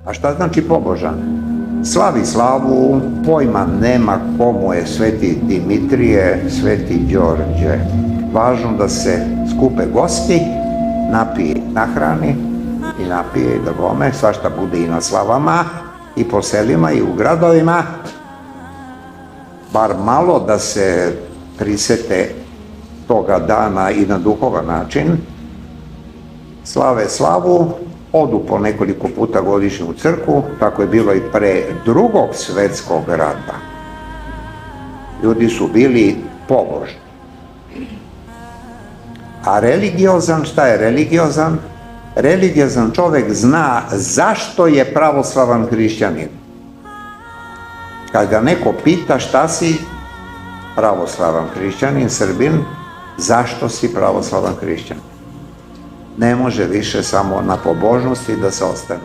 A šta znači pobožan? Slavi slavu, pojma nema komu je sveti Dimitrije, sveti Đorđe. Važno da se skupe gosti, napije, nahrani i napije i da gome, svašta bude i na slavama, i po selima, i u gradovima, bar malo da se prisete toga dana i na duhovan način, slave slavu, odu po nekoliko puta godišnje u crkvu, tako je bilo i pre Drugog svetskog rata. Ljudi su bili pobožni. A religiozan, šta je religiozan? Religiozan čovek zna zašto je pravoslavan hrišćanin. Kad ga neko pita šta si, pravoslavan hrišćanin, Srbin, zašto si pravoslavan hrišćanin? Ne može više samo na pobožnosti da se ostane.